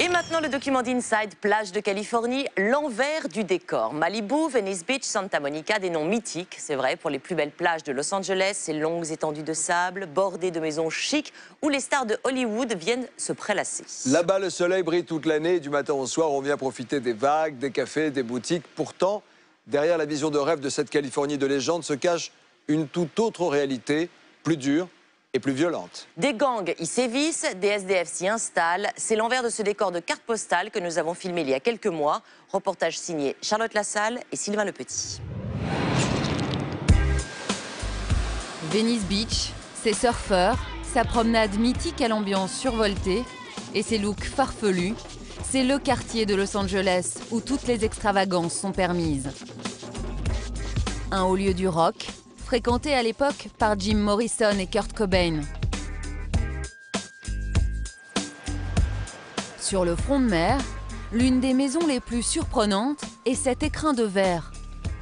Et maintenant, le document d'Inside, plage de Californie, l'envers du décor. Malibu, Venice Beach, Santa Monica, des noms mythiques, c'est vrai, pour les plus belles plages de Los Angeles, ces longues étendues de sable, bordées de maisons chics, où les stars de Hollywood viennent se prélasser. Là-bas, le soleil brille toute l'année, du matin au soir, on vient profiter des vagues, des cafés, des boutiques. Pourtant, derrière la vision de rêve de cette Californie de légende se cache une toute autre réalité, plus dure et plus violente. Des gangs y sévissent, des SDF s'y installent. C'est l'envers de ce décor de carte postale que nous avons filmé il y a quelques mois. Reportage signé Charlotte Lassalle et Sylvain Lepetit. Venice Beach, ses surfeurs, sa promenade mythique à l'ambiance survoltée et ses looks farfelus, c'est le quartier de Los Angeles où toutes les extravagances sont permises. Un haut lieu du rock, fréquenté à l'époque par Jim Morrison et Kurt Cobain. Sur le front de mer, l'une des maisons les plus surprenantes est cet écrin de verre.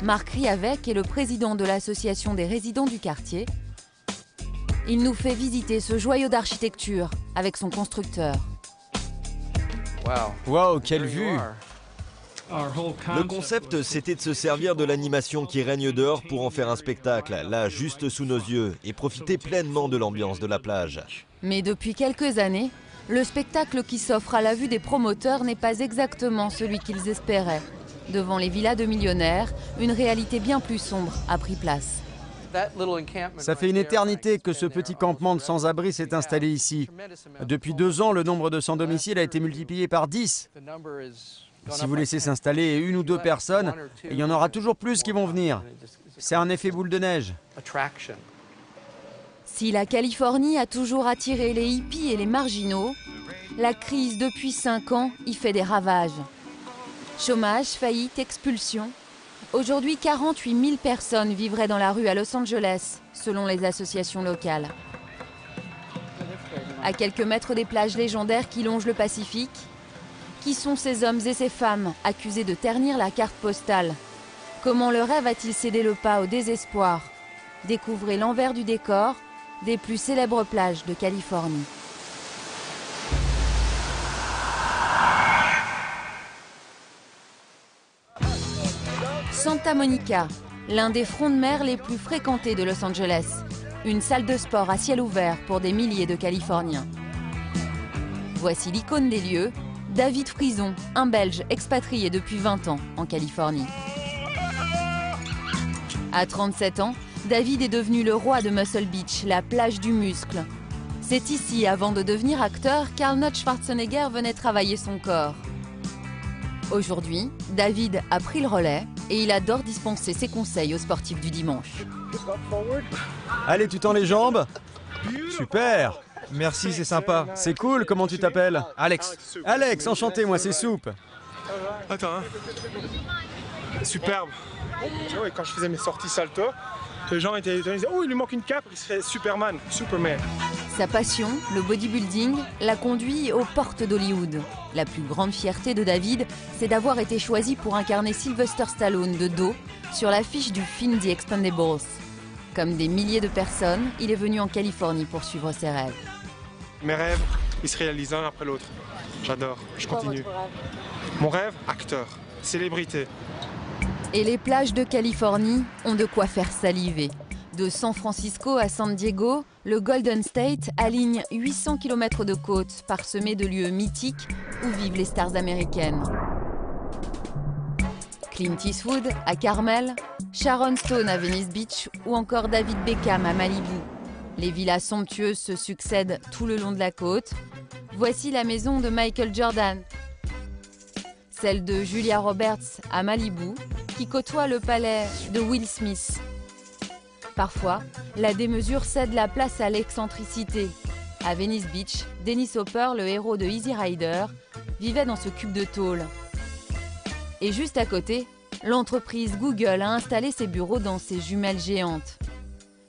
Marc Riavec est le président de l'association des résidents du quartier. Il nous fait visiter ce joyau d'architecture avec son constructeur. Waouh, quelle vue! Le concept, c'était de se servir de l'animation qui règne dehors pour en faire un spectacle, là, juste sous nos yeux, et profiter pleinement de l'ambiance de la plage. Mais depuis quelques années, le spectacle qui s'offre à la vue des promoteurs n'est pas exactement celui qu'ils espéraient. Devant les villas de millionnaires, une réalité bien plus sombre a pris place. Ça fait une éternité que ce petit campement de sans-abri s'est installé ici. Depuis 2 ans, le nombre de sans-domicile a été multiplié par 10. Si vous laissez s'installer 1 ou 2 personnes, il y en aura toujours plus qui vont venir. C'est un effet boule de neige. Si la Californie a toujours attiré les hippies et les marginaux, la crise depuis 5 ans y fait des ravages. Chômage, faillite, expulsion. Aujourd'hui, 48 000 personnes vivraient dans la rue à Los Angeles, selon les associations locales. À quelques mètres des plages légendaires qui longent le Pacifique, qui sont ces hommes et ces femmes accusés de ternir la carte postale? Comment le rêve a-t-il cédé le pas au désespoir? Découvrez l'envers du décor des plus célèbres plages de Californie. Santa Monica, l'un des fronts de mer les plus fréquentés de Los Angeles. Une salle de sport à ciel ouvert pour des milliers de Californiens. Voici l'icône des lieux, David Frison, un Belge expatrié depuis 20 ans en Californie. À 37 ans, David est devenu le roi de Muscle Beach, la plage du muscle. C'est ici, avant de devenir acteur, qu'Arnold Schwarzenegger venait travailler son corps. Aujourd'hui, David a pris le relais et il adore dispenser ses conseils aux sportifs du dimanche. Allez, tu tends les jambes? Super! Merci, c'est sympa. C'est cool, comment tu t'appelles? Alex. Alex, enchanté, moi c'est Soupe. Attends, hein. Superbe. Tu vois, quand je faisais mes sorties salto, les gens étaient étonnés, ils disaient, oh, il lui manque une cape, il serait Superman. Sa passion, le bodybuilding, l'a conduit aux portes d'Hollywood. La plus grande fierté de David, c'est d'avoir été choisi pour incarner Sylvester Stallone de dos sur l'affiche du film The Expendables. Comme des milliers de personnes, il est venu en Californie pour suivre ses rêves. Mes rêves, ils se réalisent un après l'autre. J'adore, je continue. Mon rêve, acteur, célébrité. Et les plages de Californie ont de quoi faire saliver. De San Francisco à San Diego, le Golden State aligne 800 km de côtes parsemées de lieux mythiques où vivent les stars américaines. Clint Eastwood à Carmel, Sharon Stone à Venice Beach ou encore David Beckham à Malibu. Les villas somptueuses se succèdent tout le long de la côte. Voici la maison de Michael Jordan, celle de Julia Roberts à Malibu, qui côtoie le palais de Will Smith. Parfois, la démesure cède la place à l'excentricité. À Venice Beach, Dennis Hopper, le héros de Easy Rider, vivait dans ce cube de tôle. Et juste à côté, l'entreprise Google a installé ses bureaux dans ces jumelles géantes.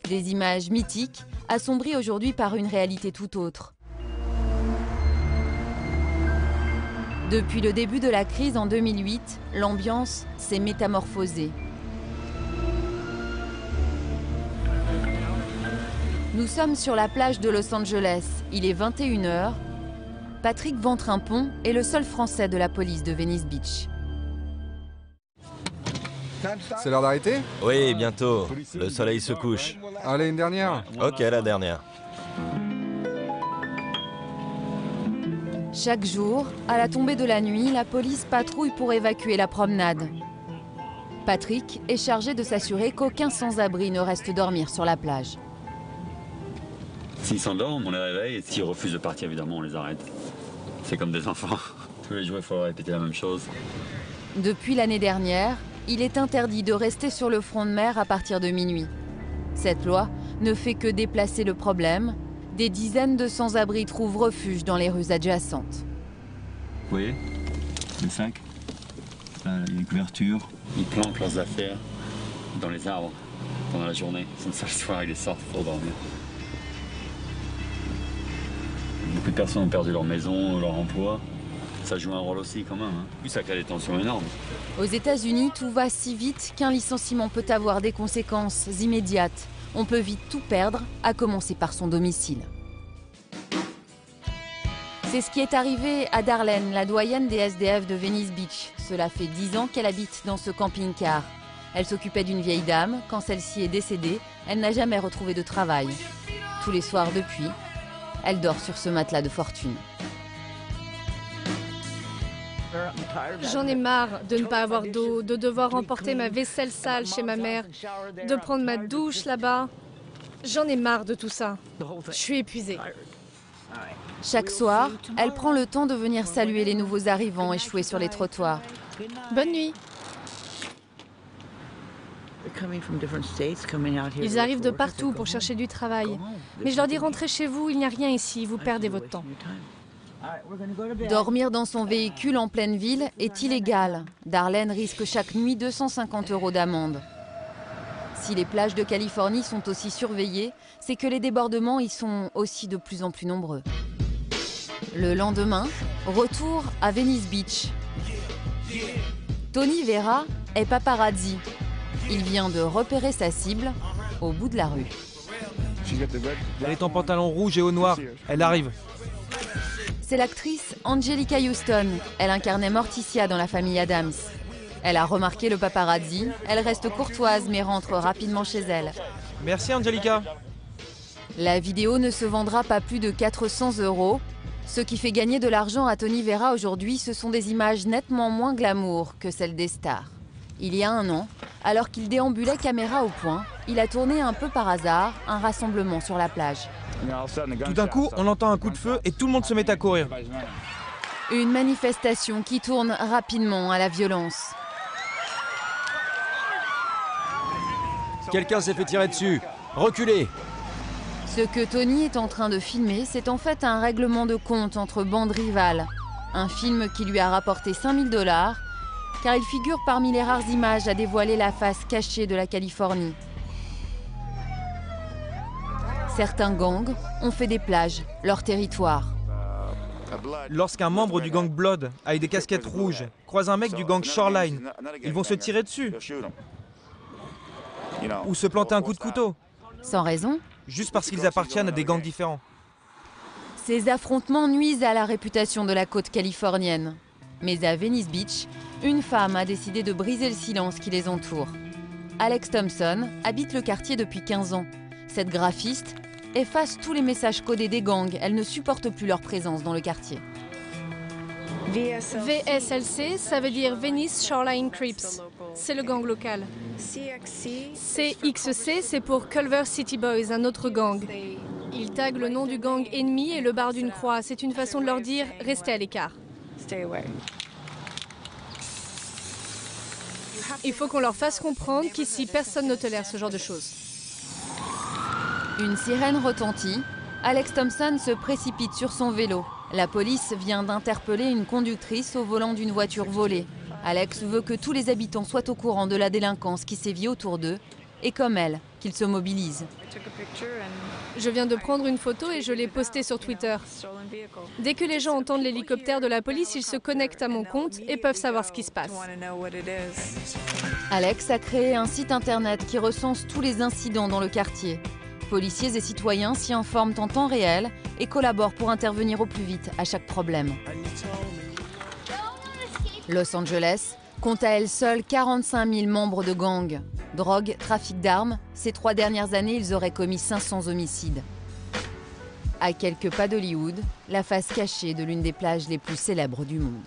Des images mythiques, assombries aujourd'hui par une réalité tout autre. Depuis le début de la crise en 2008, l'ambiance s'est métamorphosée. Nous sommes sur la plage de Los Angeles. Il est 21 h. Patrick Ventrimpon est le seul Français de la police de Venice Beach. C'est l'heure d'arrêter? Oui, bientôt. Le soleil se couche. Allez, une dernière. Ok, la dernière. Chaque jour, à la tombée de la nuit, la police patrouille pour évacuer la promenade. Patrick est chargé de s'assurer qu'aucun sans-abri ne reste dormir sur la plage. S'ils s'endorment, on les réveille et s'ils refusent de partir, évidemment, on les arrête. C'est comme des enfants. Tous les jours, il faut répéter la même chose. Depuis l'année dernière, il est interdit de rester sur le front de mer à partir de minuit. Cette loi ne fait que déplacer le problème. Des dizaines de sans-abri trouvent refuge dans les rues adjacentes. Vous voyez, le sac, là, il y a une couverture. Ils planquent leurs affaires dans les arbres pendant la journée. Comme ça, le soir, ils les sortent pour dormir. Beaucoup de personnes ont perdu leur maison, leur emploi. Ça joue un rôle aussi quand même. Hein. Puis ça crée des tensions énormes. Aux États-Unis, tout va si vite qu'un licenciement peut avoir des conséquences immédiates. On peut vite tout perdre, à commencer par son domicile. C'est ce qui est arrivé à Darlene, la doyenne des SDF de Venice Beach. Cela fait 10 ans qu'elle habite dans ce camping-car. Elle s'occupait d'une vieille dame. Quand celle-ci est décédée, elle n'a jamais retrouvé de travail. Tous les soirs depuis, elle dort sur ce matelas de fortune. J'en ai marre de ne pas avoir d'eau, de devoir emporter ma vaisselle sale chez ma mère, de prendre ma douche là-bas. J'en ai marre de tout ça. Je suis épuisée. Chaque soir, elle prend le temps de venir saluer les nouveaux arrivants échoués sur les trottoirs. Bonne nuit. Ils arrivent de partout pour chercher du travail. Mais je leur dis rentrez chez vous, il n'y a rien ici, vous perdez votre temps. Dormir dans son véhicule en pleine ville est illégal. Darlene risque chaque nuit 250 € d'amende. Si les plages de Californie sont aussi surveillées, c'est que les débordements y sont aussi de plus en plus nombreux. Le lendemain, retour à Venice Beach. Tony Vera est paparazzi. Il vient de repérer sa cible au bout de la rue. Elle est en pantalon rouge et au noir. Elle arrive. C'est l'actrice Angelica Houston. Elle incarnait Morticia dans la famille Addams. Elle a remarqué le paparazzi. Elle reste courtoise mais rentre rapidement chez elle. Merci Angelica. La vidéo ne se vendra pas plus de 400 €. Ce qui fait gagner de l'argent à Tony Vera aujourd'hui, ce sont des images nettement moins glamour que celles des stars. Il y a un an, alors qu'il déambulait caméra au point, il a tourné un peu par hasard un rassemblement sur la plage. Tout d'un coup, on entend un coup de feu et tout le monde se met à courir. Une manifestation qui tourne rapidement à la violence. Quelqu'un s'est fait tirer dessus. Reculez! Ce que Tony est en train de filmer, c'est en fait un règlement de compte entre bandes rivales. Un film qui lui a rapporté 5 000 $, car il figure parmi les rares images à dévoiler la face cachée de la Californie. Certains gangs ont fait des plages leur territoire. Lorsqu'un membre du gang Blood, avec des casquettes rouges, croise un mec du gang Shoreline, ils vont se tirer dessus. Ou se planter un coup de couteau. Sans raison. Juste parce qu'ils appartiennent à des gangs différents. Ces affrontements nuisent à la réputation de la côte californienne. Mais à Venice Beach, une femme a décidé de briser le silence qui les entoure. Alex Thompson habite le quartier depuis 15 ans. Cette graphiste efface tous les messages codés des gangs. Elle ne supporte plus leur présence dans le quartier. VSLC, ça veut dire Venice Shoreline Crips. C'est le gang local. CXC, c'est pour Culver City Boys, un autre gang. Ils taguent le nom du gang ennemi et le barrent d'une croix. C'est une façon de leur dire « restez à l'écart ». Il faut qu'on leur fasse comprendre qu'ici, personne ne tolère ce genre de choses. Une sirène retentit. Alex Thompson se précipite sur son vélo. La police vient d'interpeller une conductrice au volant d'une voiture volée. Alex veut que tous les habitants soient au courant de la délinquance qui sévit autour d'eux et comme elle, qu'ils se mobilisent. Je viens de prendre une photo et je l'ai postée sur Twitter. Dès que les gens entendent l'hélicoptère de la police, ils se connectent à mon compte et peuvent savoir ce qui se passe. Alex a créé un site internet qui recense tous les incidents dans le quartier. Policiers et citoyens s'y informent en temps réel et collaborent pour intervenir au plus vite à chaque problème. Los Angeles compte à elle seule 45 000 membres de gangs. Drogue, trafic d'armes, ces 3 dernières années, ils auraient commis 500 homicides. À quelques pas d'Hollywood, la face cachée de l'une des plages les plus célèbres du monde.